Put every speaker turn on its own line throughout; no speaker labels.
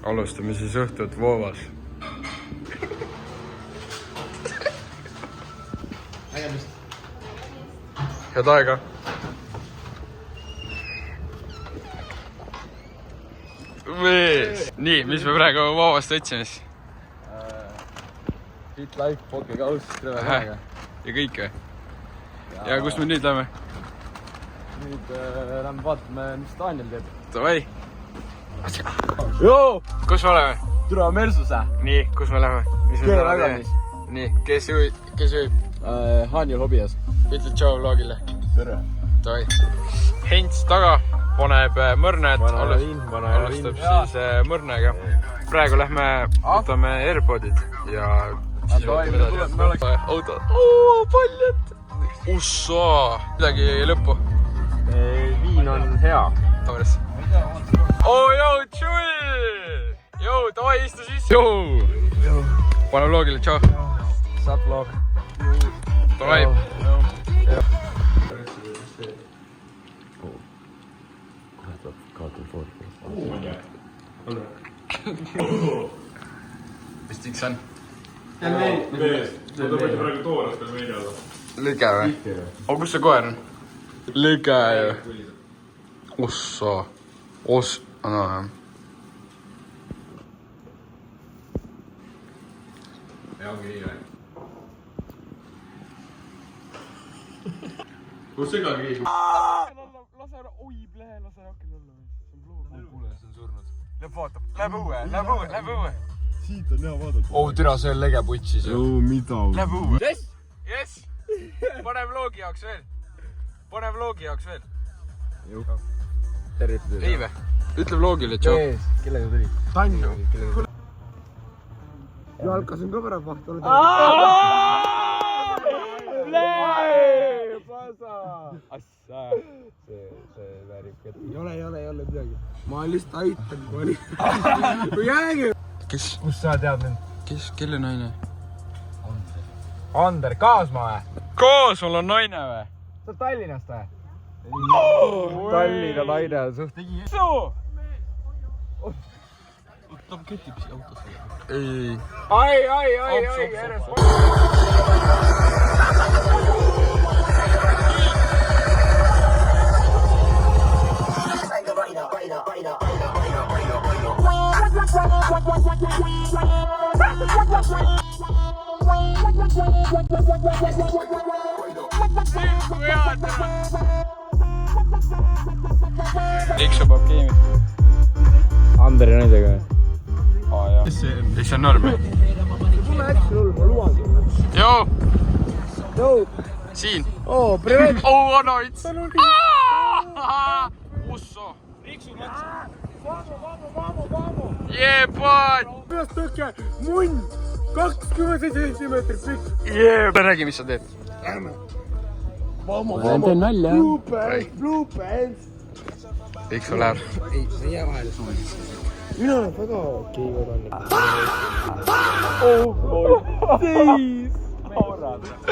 Alustame siis õhtut Voovas. Head aega. Nii, mis me praegu Voovast võtsime siis?
Hit Life, Poke Kaus, terve päega.
Ja kõik või? Ja kus me nüüd lähme?
Nüüd lähme vaatame, mis Daniel teeb.
Davai!
Joo!
Kus me oleme?
Türa Mersuse.
Nii, kus me lähme?
Kelle vägamis?
Nii, kes juhib?
Hanjul Hobias.
Ütle tšau vlogile.
Tere.
Davai. Hents taga paneb mõrned, alustab siis mõrnega. Praegu lähme, võtame Airpodid ja siis võtame edasi. Autod. Paljad! Ussa! Midagi lõppu.
Viin on hea.
Tavares. Joo, tšull! Joo, davai, istu sisse. Joo! Pane vlogile, tšau.
Saab vlog.
Davai. Mis tiks on?
Ma tõmbati praegu tooras peal meedi alla.
Lõge või? O, kus see koer on? Lõge ju. Ossa. No jah.
Ja ongi nii või? Kus see ka keegi?
Lase ära, oi plee, lase rakel olla.
Kuule, see on surnud.
Läheb vaatab. Läheb õue.
Siit on hea vaadata.
Oh, türa, see on lege putsis.
Joo, mida?
Läheb õue. Yes! Pane vlogi jaoks veel.
Tervitada.
Ei või? Ütle vlogile, tšau.
Kellega tuli?
Tanju.
Jalkasin ka pärast vahtu. Assa. See väärib ka. Ei ole midagi. Ma lihtsalt aitan. Kui jäägi.
Kes?
Kus sa tead mind?
Kes? Kelle naine?
Ander Kaasmaa või?
Kaasmal on naine või?
Sa oled Tallinnast või? Tallinna naine on suht.
Ta ketib siia autosse. Ei.
Ai, järjest.
Iksu peab keemi.
Anderi naidega või?
Mis see on norm?
Tule äkki sul, ma luan sulle.
Joo! Siin!
Oo, privet!
Oo, anna vits! Usso!
Riksu lats.
Vamo!
Jeepaat!
Kuidas tõkke? Munn! 27 centimeetrit pikk!
Räägi, mis sa teed.
Ma teen välja. Bluepants!
Iksu läheb.
Ei jää vahele suunis. Mina olen väga keegodanlik.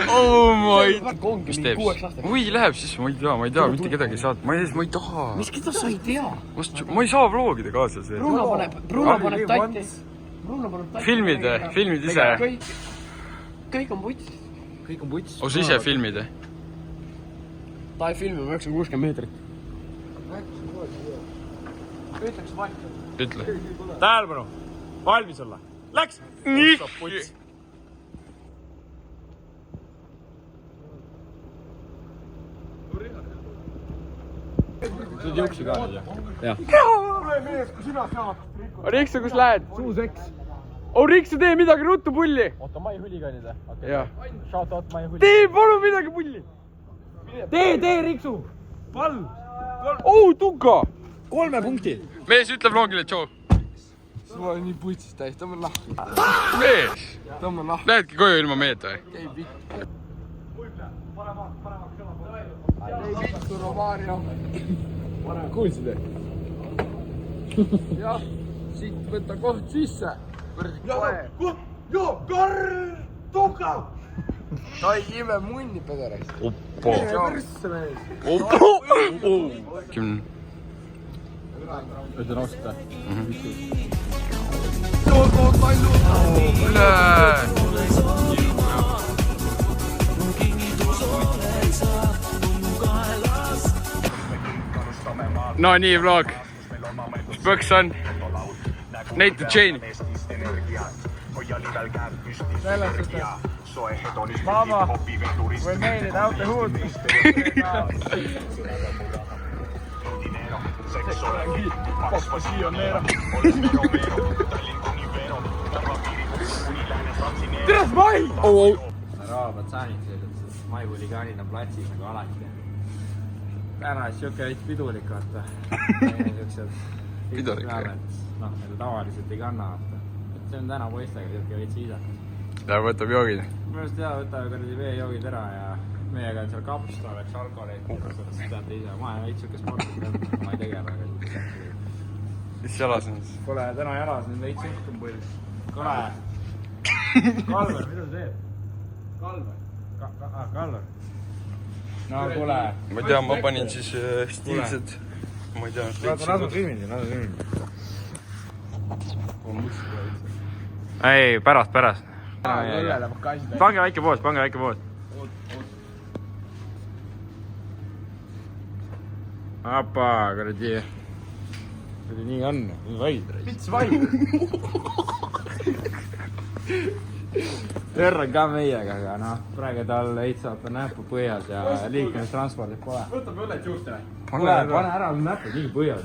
Oh my... Mis teeb? Või läheb siis, ma ei tea, mitte kedagi saad. Ma ei taha.
Mis keda sa ei tea?
Ma ei saa vlogida kaasas.
Bruno paneb tattis.
Filmid ise.
Kõik on puts.
O sa ise filmid?
Ta ei filmi 960 meetrit.
Ütle.
Tähelepanu. Valmis olla. Läks!
Nii!
Sa oled juksi ka nüüd, jah?
Riksu, kus lähed?
Suuseks.
Riksu, tee midagi ruttu pulli!
Oota, ma ei huliganid, või?
Jah.
Shout out, ma ei huliganid.
Tee palun midagi pulli!
Tee, Riksu! Pall!
Tunka!
3 punkti.
Mees, ütle vlogile tšau.
Sul on nii putsis täis, tõmba lahti.
Mees!
Tõmba lahti.
Lähedki koju ilma meeta või?
Käib pikk. Viktor Omario. Kuulsid või? Jah, siit võtta koht sisse. Karl Tukav! Ta ei ime munni pederast.
Oppo!
Persse mees.
Oppo!
ütlen ausalt.
No nii vlog. Põks on. Nate the chain.
Selles suhtes. Mama, we made it out the hood. Teres mai!
Raabad saanid Maihuligaanina platsis nagu alati. Täna siuke veits pidulik vaata.
Pidulik, jah.
Noh, nagu tavaliselt ei kanna vaata. See on täna poistega siuke veits viisakas.
Ja võtab joogid.
Minu arust hea, võtame kõrdi veejoogid ära ja meiega on seal kaps, oleks alkoholi. Sellest teate ise, ma olen veits siuke sportlik, ma ei tegele.
Mis jalas on?
Kole, täna jalas nüüd veits õhkum pull. Kole. Kalver, mida sa teed? Kalver? Kalver? No kule.
Ma ei tea, ma panin siis stiilsed. Ma ei tea.
Ladu filmindi. Ei, pärast. Pange väike poos. Apa, kuradi. Kuradi nii on, nii vaid. Pits vaid. Terra ka meiega, aga noh, praegu tal heitsab näppu põhjas ja liikmestranspordit pole.
Võtab õllet juuste.
Pane ära näppu nii põhjas.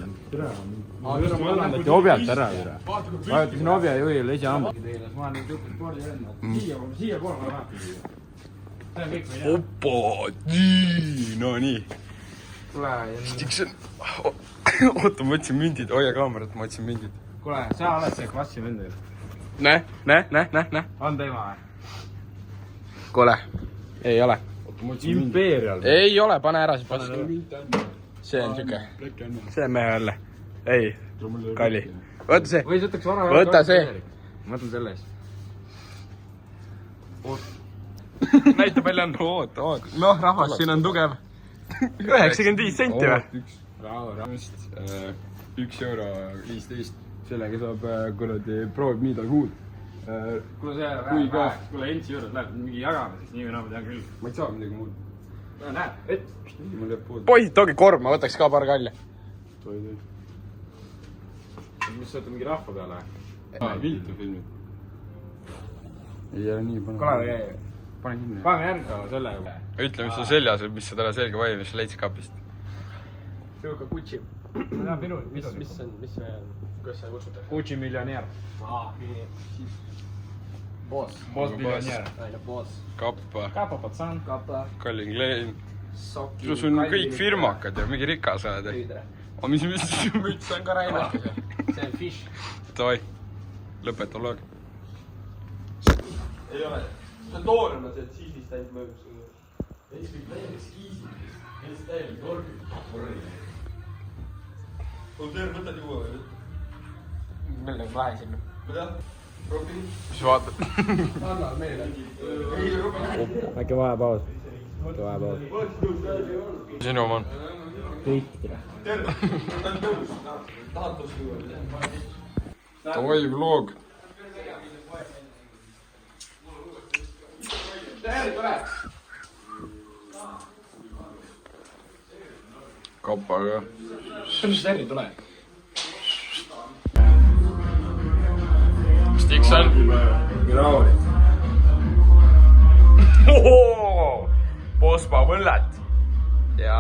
Võtati objalt ära. Vajutasin obja juhile esi ammu. Ma olen nüüd juhtud spordivenna. Siia poole ma näppu. See on kõik või jah.
Opa, nii, no nii.
Kule,
Stikson. Oota, ma võtsin mündid. Hoia kaamerat, ma võtsin mündid.
Kule, sa oled see klassi vend.
Näe.
On teema või?
Kuule, ei ole.
Impeerial.
Ei ole, pane ära siis passi. See on siuke. See on mehe jälle. Ei, kalli. Võta see.
Või võtaks vara.
Võta see.
Mõtlen selle ees.
Näita palju on. Oot. Noh, rahvas, siin on tugev. 95 senti või?
Just 1,15 €. Sellega saab kuradi proovib midagi uut.
Kuule see
Kui ka.
Kuule Entsi juures läheb mingi jagama, siis nii või naa ma tean küll.
Ma ei saa midagi muud.
Näed, et
Mul jääb puudu.
Poisid, tooge korv, ma võtaks ka paar kalja.
mis sa võtad mingi rahva peale?
Viltu filmid. Ei ole nii pane.
Kole,
Pane kinni.
paneme järgmine selle juba.
Ütle, mis sul seljas või mis sa täna selga vajib, mis sa leidsid kapist.
Siuke Gucci. Mis see, kuidas sa kutsud? Gucci miljonäär. Boss miljonäär.
Kappa,
Kappa patsan.
Calvin Klein. Sul on kõik firmakad ja mingi rikas oled. aga mis müts on ka Rainakas?
see on fish.
Davai, lõpeta vlog.
Ei ole, see on toorem, see siisist ainult mõjub sulle. Eesti täielik skiisi, Eesti täielik torgi. On terve mõtled juua või?
Meil on vahe sinna.
Ma tean, profi.
Mis vaatad?
Annal meile.
Äkki vahepaus.
Sinu oma on.
Kõik.
Terve, ta on tõus. Tahad tõus juua?
Davai, vlog. Kappaga.
Mis terri tule?
Stikson.
Grauli.
Pospa võllet. Ja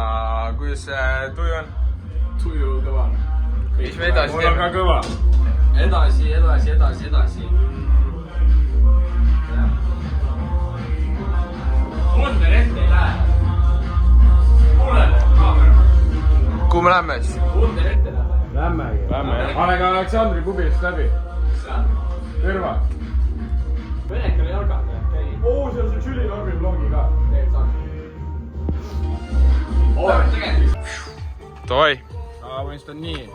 kuidas tuju on?
Tuju kõva.
Mis me edasi teeme?
Mul on ka kõva. Edasi. Onder ette ei lähe. Kuulele kaamera.
Kuhu me lähme siis?
Onder ette lähe. Lämmegi. Pane ka Aleksandri kubilist läbi. Kõrva. Venekal jalgad. Oo, see on see Julie Norbi vlogi ka.
Davai.
Vist on nii.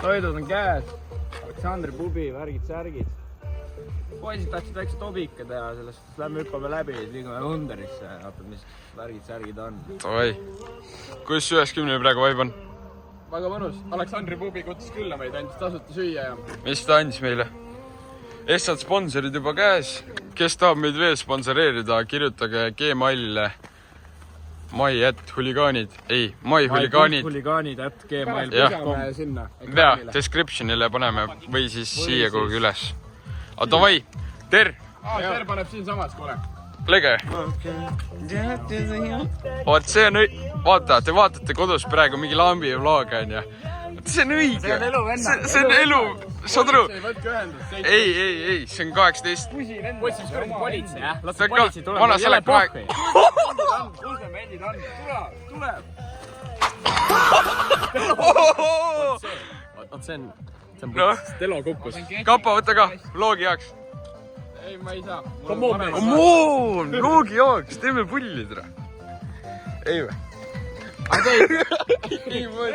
Toidud on käes. Aleksandri pubi, värgid-särgid. Poisid tahtsid väikse tobika teha, sellest lähme hüppame läbi, liigume Underisse. Vaatad, mis värgid-särgid on.
Davai. Kuidas 90 praegu vaib on?
väga mõnus. Aleksandri pubi kutsus külla meid, andis tasuta süüa ja...
Mis ta andis meile? Essad sponsorid juba käes. Kes tahab meid veel sponsoreerida, kirjutage Gmailile mai@huligaanid. Ei, maihuligaanid. Ja, descriptionile paneme või siis siia kuhugi üles. Aga davai, Ter!
Ter paneb siin samas, kuule.
Lege. Vaat see on vaata, te vaatate kodus praegu mingi lambi vlog on ja see on õige. See on elu. Saad aru? Ei, see on 18.
Kutsis kuradi politsei, jah?
Lase politsei tuleb. Vana selle praegu.
Kuulge, mendid on. Tuleb. Oot, see on Stelo kukkus.
Kappa, võta ka. Vlogi jaoks.
Ei, ma ei saa.
Moon! Vlogi jaoks. Teeme pulli täna. Ei või? Ei või?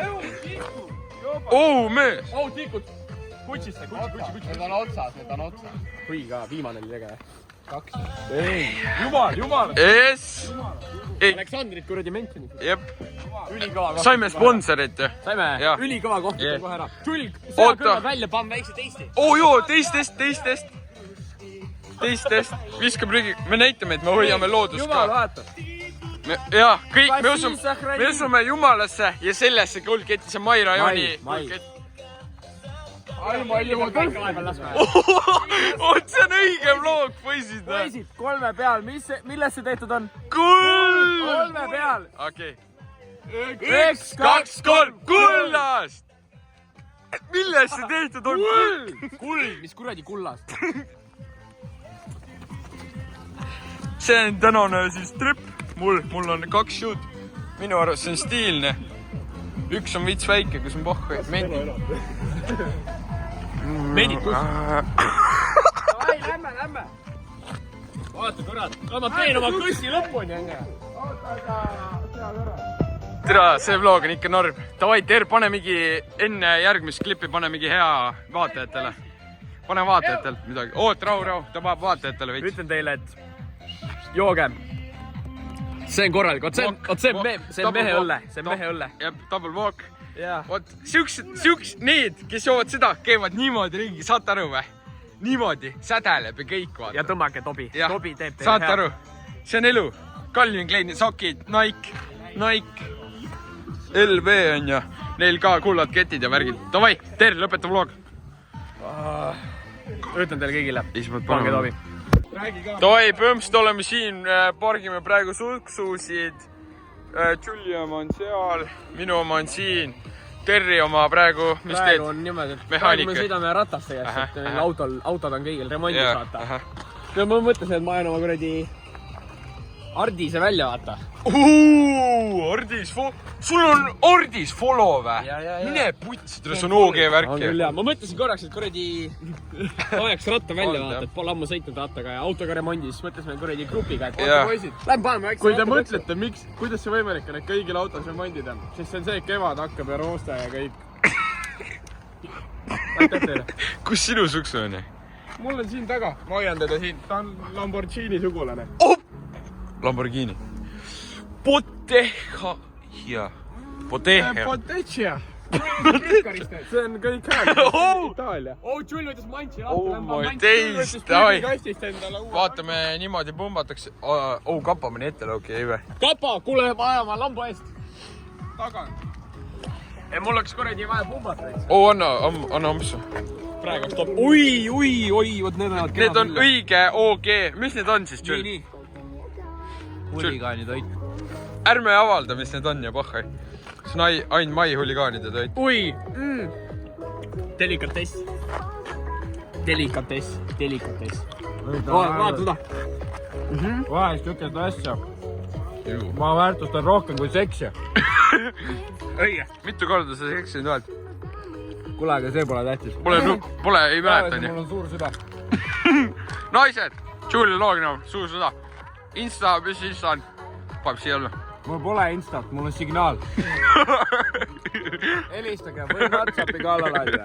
Mees!
Tikud! Kutsisse. Need on otsas. Kui ka, viimane oli lege. 2. Ei, jumal!
Yes!
Aleksandrit kuradi mentionid.
Jep.
Ülikõva koht.
Saime sponsorit ju.
Saime? Ülikõva koht kohe ära. Tulg,
Oota.
kõrvad välja, pann väikse teisti.
Teist. Viskab rügi. Me näitame, et me hoiame loodust ka.
Jumal, vaata.
Jaa, kõik, me usume Jumalasse ja sellesse kuldketti, see Mai rajoni kuldkett.
See
on õige vlog, poisid.
Poisid, 3 peal, millest see tehtud on?
Kuld!
3 peal.
Okei. 1, 2, 3, kullast! Millest see tehtud on?
Kuld, mis kuradi kullast?
See on tänane siis trip. Mul on 2 shoot. Minu arust see on stiilne. Üks on vits väike, kus on pohhu.
Mendid kus? Lämme. Vaata kurat, ma teen oma kõssi lõpuni.
Tere, see vlog on ikka norm. Davai, Ter, pane mingi enne järgmist klippi, pane mingi hea vaatajatele. Pane vaatajatele midagi. Oot, rahu, ta paneb vaatajatele veits.
Ütlen teile, et jooge. See on korralik, see on mehe õlle. See on mehe õlle.
Jep, double walk. Vot, need, kes joovad seda, käivad niimoodi ringi, saate aru või? Niimoodi, sädeleb ja kõik vaata.
Ja tõmmake Tobi. Tobi teeb teile
saate aru? See on elu. Calvin Kleini sokid, Nike, LV on ja neil ka kullad ketid ja värgid. Davai, Ter, lõpeta vlog.
Ütlen teile kõigile. Pange Tobi.
Davai, põmst oleme siin, pargime praegu suksusid. Julie oma on seal, minu oma on siin. Terri oma praegu, mis teed?
Praegu on niimoodi, et praegu me sõidame rataste käest, et autod on kõigil remondis vaata. Ja ma mõtlesin, et ma ajan oma kuradi Ardise välja vaata.
Ardis, sul on Ardis follow vä? Mine putsi, tere, see on OG värk.
Ma mõtlesin korraks, et kuradi ajaks ratta välja vaata, et pole ammu sõitnud rattaga ja autoga remondis, mõtlesime kuradi grupiga, et vaata poisid. Lähme paneme väikse.
Kui te mõtlete, kuidas see võimalik on, et kõigil autos remondida, siis see on see, kevad hakkab ja roosta ja kõik. Aitäh teile.
Kus sinu suksu on?
Mul on siin taga, ma hoian teda siin, ta on Lamborghini sugulane.
Lamborghini. Potechia.
Potechia. See on kõik hääl. Itaalia.
Jull võttes mantsi
Vaatame niimoodi pumbatakse. Kapa mõni ettelauki, ei või?
Kapa, kuule, vaja oma lambu eest.
Taga.
Mul oleks kuradi vaja pumbata.
Anna ampsu.
Praegu oleks top. Oi, vot need on.
Need on õige OG. Mis need on siis, Jull?
Nii. Huligaani toit.
Ärme avalda, mis need on ja pohhai. See on ainult Mai huligaanide toit.
Ui! Delikatess. Vaata seda.
Vahest ütled asja. Ma väärtustan rohkem kui seksi.
Õige.
Mitu korda sa seksinud oled?
Kuule, aga see pole tähtis.
Pole, ei mäleta nii.
Mul on suur süda.
Naised! Julia Loognov, suur süda. Insta, mis Insta on? Paneb siia olla.
Mul pole Instat, mul on signaal. Helistage, või WhatsAppi ka alla laida.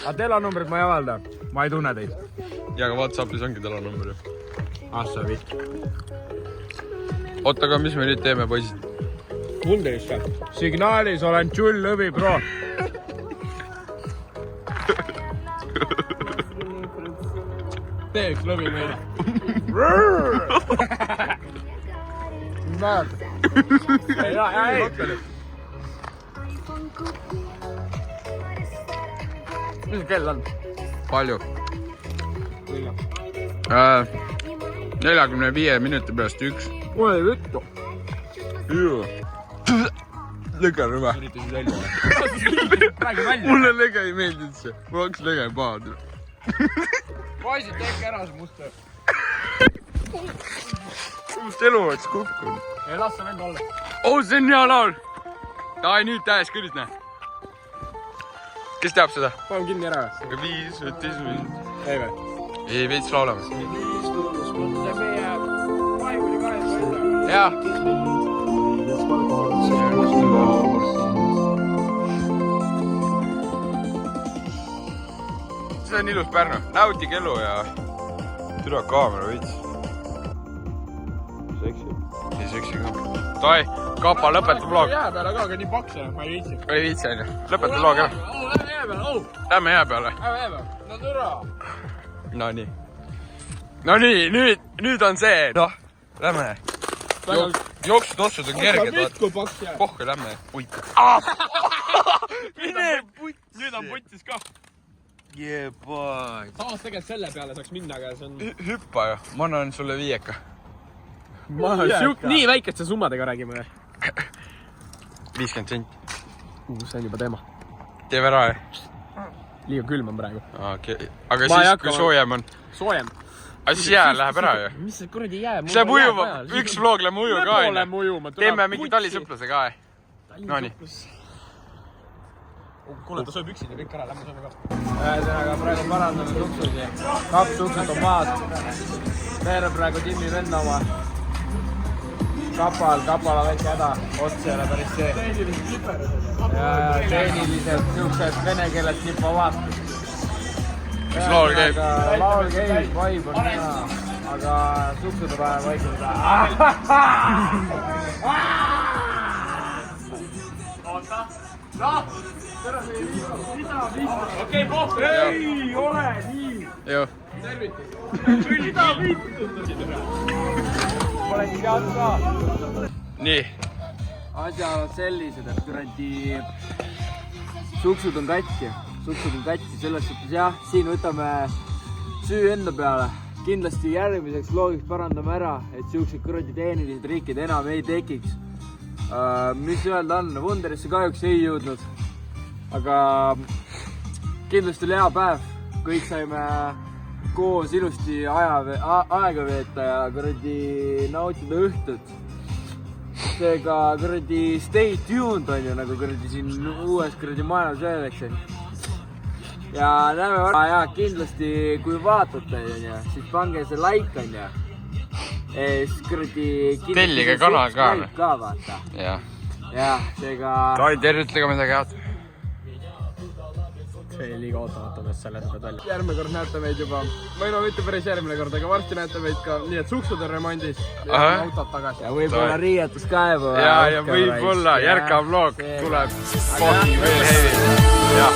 Aga telenumbrit ma ei avalda. Ma ei tunne teid.
Ja aga WhatsAppis ongi telenumber ju.
Sa vitt.
Oota, aga mis me nüüd teeme, poisid?
Wunderist ka.
Signaalis olen Jull Lõvi Pro. Tee üks lõvi meile. Näed. Mis see kell on?
Palju? 45 minuti pärast 1.
Mulle ei vittu.
Lõge on rüve. Mulle lõge ei meeldi üldse. Mul hakkas lõge paha.
Poisid, tehke ära see muster.
Must elu oleks kukkunud.
Ei lasta vend olla.
Oh, see on hea laul. Ai, nüüd täies küll, näe. Kes teab seda?
Paneme kinni ära.
5 võttis mind.
Ei või?
Ei, veits laulame.
See meie 5-8.
Jaa. See on ilus Pärnu. Nautige elu ja türa kaamera veits. Seksi. Ei seksi ka. Toi, Kapa, lõpeta vlog.
Jää peale ka, aga nii paks ja ma ei viitsi.
Ei viitsi, on ju. Lõpeta vlog ära.
Lähme jää peale,
Lähme jää peale.
Lähme jää peale. No türa.
No nii, nüüd on see. Noh, lähme. Jooksud otsud on kerged.
Vitku paks jää.
Pohke, lähme. Puitu. Mine putt.
Nüüd on puttis ka.
Yeah, boy.
Samas tegelikult selle peale saaks minna, aga see on...
Hüppa ju. Ma annan sulle 5.
Nii väikeste summadega räägime.
50 senti.
See on juba teema.
Teeme ära, jah?
Liiga külm on praegu.
Okay. Aga siis, kui soojem on?
Soojem.
Aga siis jää läheb ära ju?
Mis see kuradi jää?
See läheb ujuma. Üks vlog läheb uju ka, on ju? Teeme mingi talisõplase ka, No nii.
Kuule, ta sööb üksid ja kõik ära, lähme sööme ka.
Ühesõnaga praegu parandame tuksusi. 2 tuksud on maad. Teere praegu Timmi venda oma. Kapal on väike häda. Ots ei ole päris see. Ja teenilised niisugused vene keeles nipavad.
Mis laul käib?
Laul käib, vaib on hea. Aga tuksud on vaja vaikida.
Oota. Noh! Okei, pohk! Ei ole nii!
Joo.
Tervitus! Mida viitusid?
Polegi tead ka.
Nii.
Asjad on sellised, et kuradi suksud on katki. Selles suhtes jah, siin võtame süü enda peale. Kindlasti järgmiseks vlogiks parandame ära, et siuksed kuradi teenilised riikid enam ei tekiks. Mis öelda on, Wunderisse kahjuks ei jõudnud. Aga kindlasti oli hea päev. Kõik saime koos ilusti aega veeta ja kuradi nautida õhtut. Seega kuradi stay tuned on ju, nagu kuradi siin uues kuradi maailmas öeldakse. Ja näeme varem. Ja kindlasti kui vaatate, siis pange see like on ju.
Tellige kanal ka.
Vaata.
Jah.
Jah, seega...
Toi, tervitlege midagi head.
See oli liiga ootamata, et selle saad välja.
Järgmine kord näete meid juba, või no mitte päris järgmine kord, aga varsti näete meid ka nii, et suksud on remondis ja autod tagasi.
Ja võib-olla riietus ka juba.
Ja võib-olla järkav vlog tuleb. Fucking veel heavy. Jah.